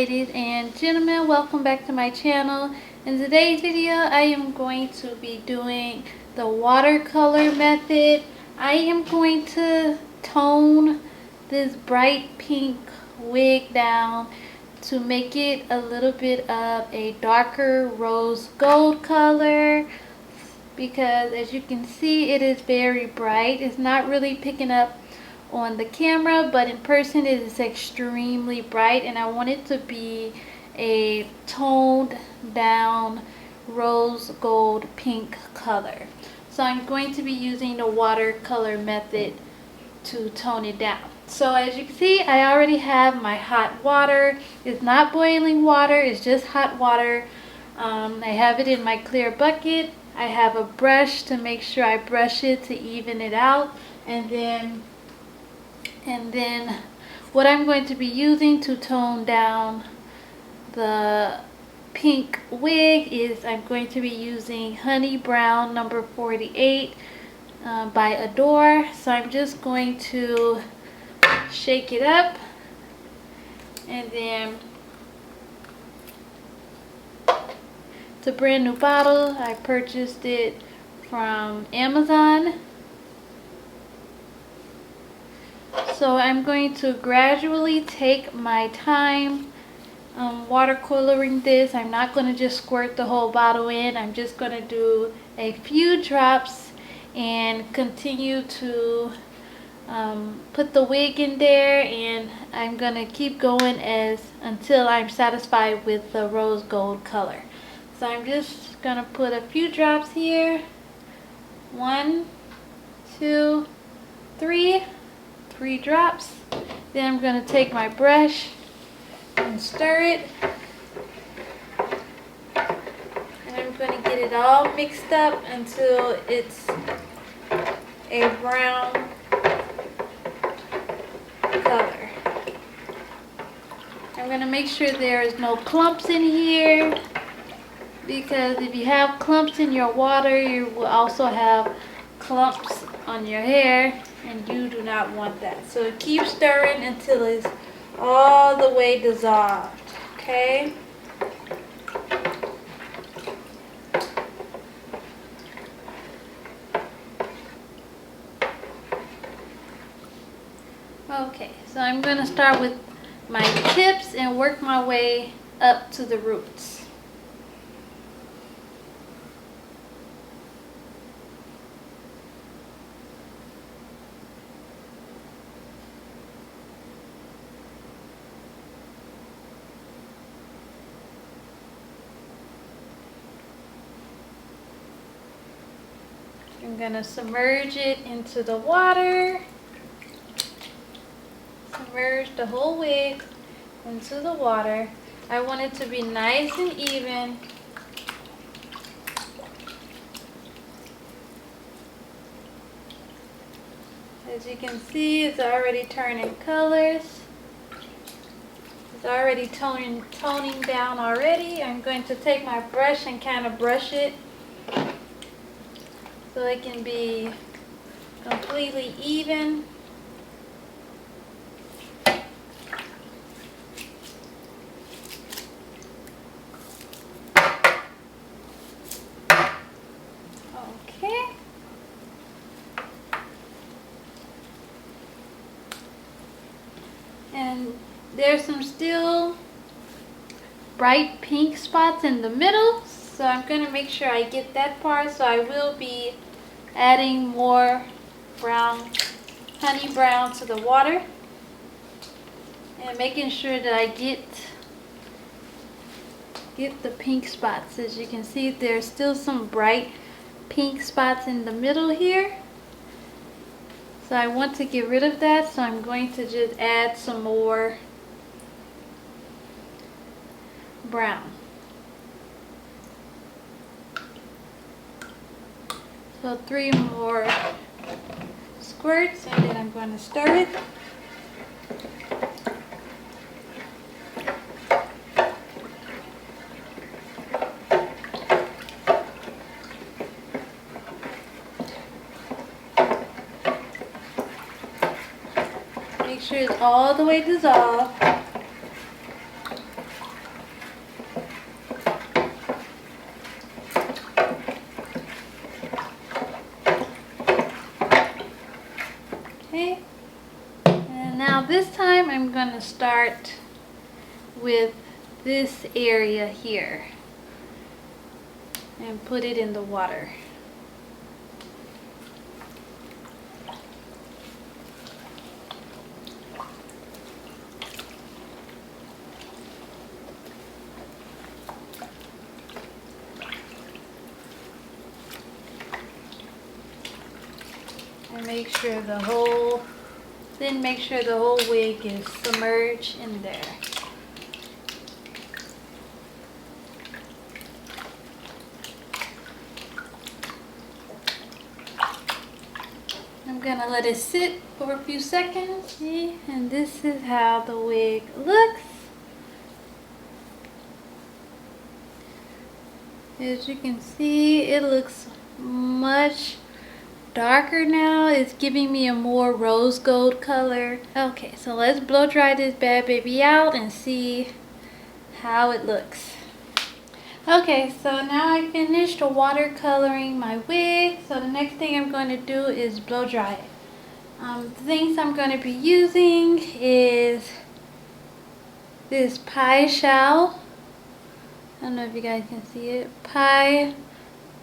ladies and gentlemen, welcome back to my channel. In today's video I am going to be doing the watercolor method. I am going to tone this bright pink wig down to make it a little bit of a darker rose gold color, because as you can see it is very bright. It's not really picking up on the camera, but in person it is extremely bright, and I want it to be a toned down rose gold pink color. So I'm going to be using the watercolor method to tone it down. So as you can see, I already have my hot water. It's not boiling water, it's just hot water. I have it in my clear bucket. I have a brush to make sure I brush it to even it out, and then what I'm going to be using to tone down the pink wig is I'm going to be using Honey Brown number 48 by Adore. So I'm just going to shake it up, and then it's a brand new bottle. I purchased it from Amazon. So I'm going to gradually take my time watercoloring this. I'm not going to just squirt the whole bottle in. I'm just going to do a few drops and continue to put the wig in there, and I'm going to keep going until I'm satisfied with the rose gold color. So I'm just going to put a few drops here. 1, 2, 3. 3 drops. Then I'm going to take my brush and stir it, and I'm going to get it all mixed up until it's a brown color. I'm going to make sure there is no clumps in here, because if you have clumps in your water, you will also have clumps on your hair, and you do not want that. So keep stirring until it's all the way dissolved. Okay? Okay, so I'm going to start with my tips and work my way up to the roots. I'm going to submerge it into the water. Submerge the whole wig into the water. I want it to be nice and even. As you can see, it's already turning colors. It's already toning down already. I'm going to take my brush and kind of brush it so it can be completely even. Okay. And there's some still bright pink spots in the middle, so I'm going to make sure I get that part. So I will be adding more honey brown to the water, and making sure that I get the pink spots. As you can see, there's still some bright pink spots in the middle here, so I want to get rid of that. So I'm going to just add some more brown. So 3 more squirts, and then I'm going to stir it. Make sure it's all the way dissolved. this time I'm gonna start with this area here and put it in the water. And make sure the whole wig is submerged in there. I'm gonna let it sit for a few seconds. See? And this is how the wig looks. As you can see, it looks much darker now. It's giving me a more rose gold color. Okay, so let's blow dry this bad baby out and see how it looks. Okay, so now I finished watercoloring my wig. So the next thing I'm going to do is blow dry it. The things I'm going to be using is this Pie Shao. I don't know if you guys can see it. Pie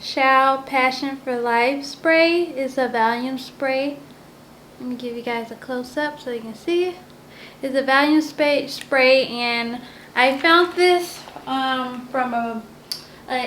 Shao Passion for Life spray is a volume spray. Let me give you guys a close-up so you can see. It's a volume spray, and I found this from an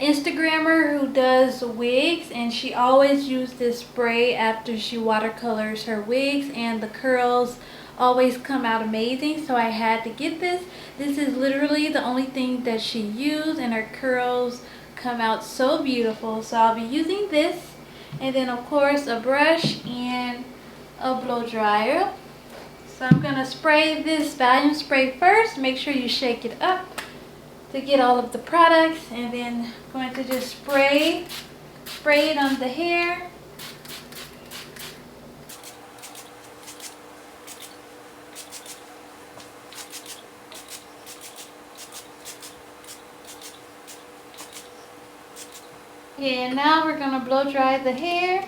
Instagrammer who does wigs, and she always uses this spray after she watercolors her wigs, and the curls always come out amazing. So I had to get this. This is literally the only thing that she used, and her curls come out so beautiful. So I'll be using this, and then of course a brush and a blow dryer. So I'm gonna spray this volume spray first. Make sure you shake it up to get all of the products, and then I'm going to just spray it on the hair. Okay, and now we're gonna blow dry the hair.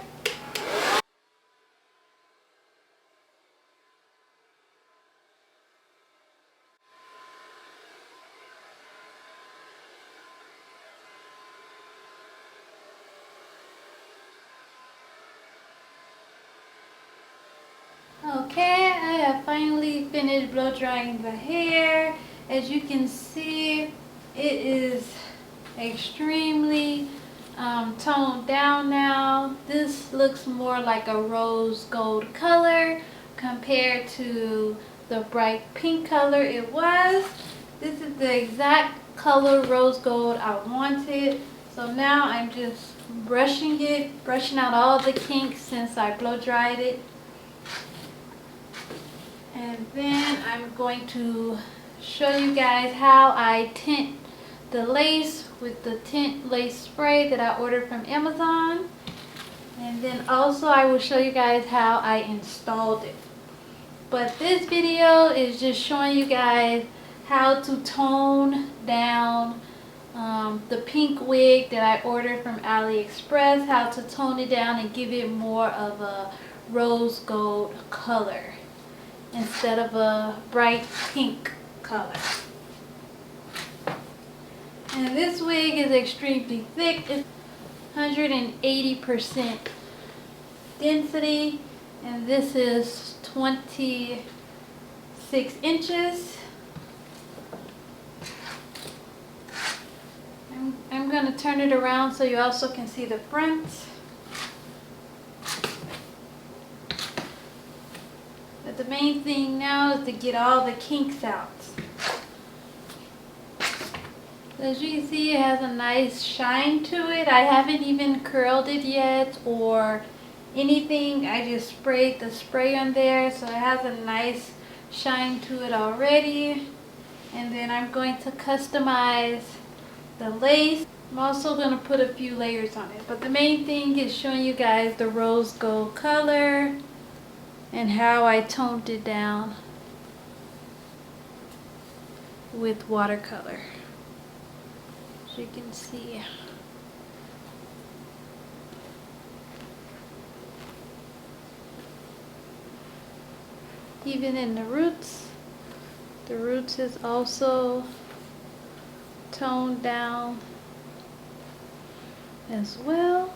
Okay, I have finally finished blow drying the hair. As you can see, it is extremely toned down now. This looks more like a rose gold color compared to the bright pink color it was. This is the exact color rose gold I wanted. So now I'm just brushing out all the kinks since I blow dried it. And then I'm going to show you guys how I tint the lace with the tint lace spray that I ordered from Amazon. And then also I will show you guys how I installed it. But this video is just showing you guys how to tone down the pink wig that I ordered from AliExpress, how to tone it down and give it more of a rose gold color instead of a bright pink color. And this wig is extremely thick. It's 180% density, and this is 26 inches. I'm going to turn it around so you also can see the front. But the main thing now is to get all the kinks out. As you can see, it has a nice shine to it. I haven't even curled it yet or anything. I just sprayed the spray on there, so it has a nice shine to it already. And then I'm going to customize the lace. I'm also going to put a few layers on it. But the main thing is showing you guys the rose gold color and how I toned it down with watercolor. As you can see. even in the roots. The roots is also toned down as well.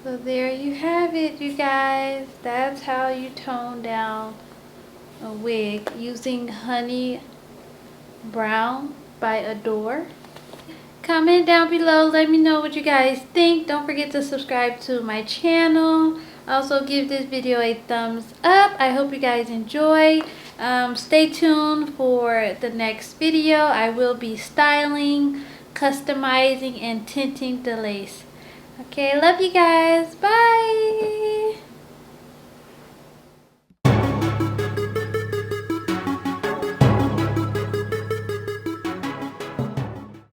So there you have it, you guys. That's how you tone down a wig using Honey Brown by Adore. Comment down below, let me know what you guys think. Don't forget to subscribe to my channel. Also give this video a thumbs up. I hope you guys enjoy. Stay tuned for the next video. I will be styling, customizing, and tinting the lace. Okay, love you guys. Bye.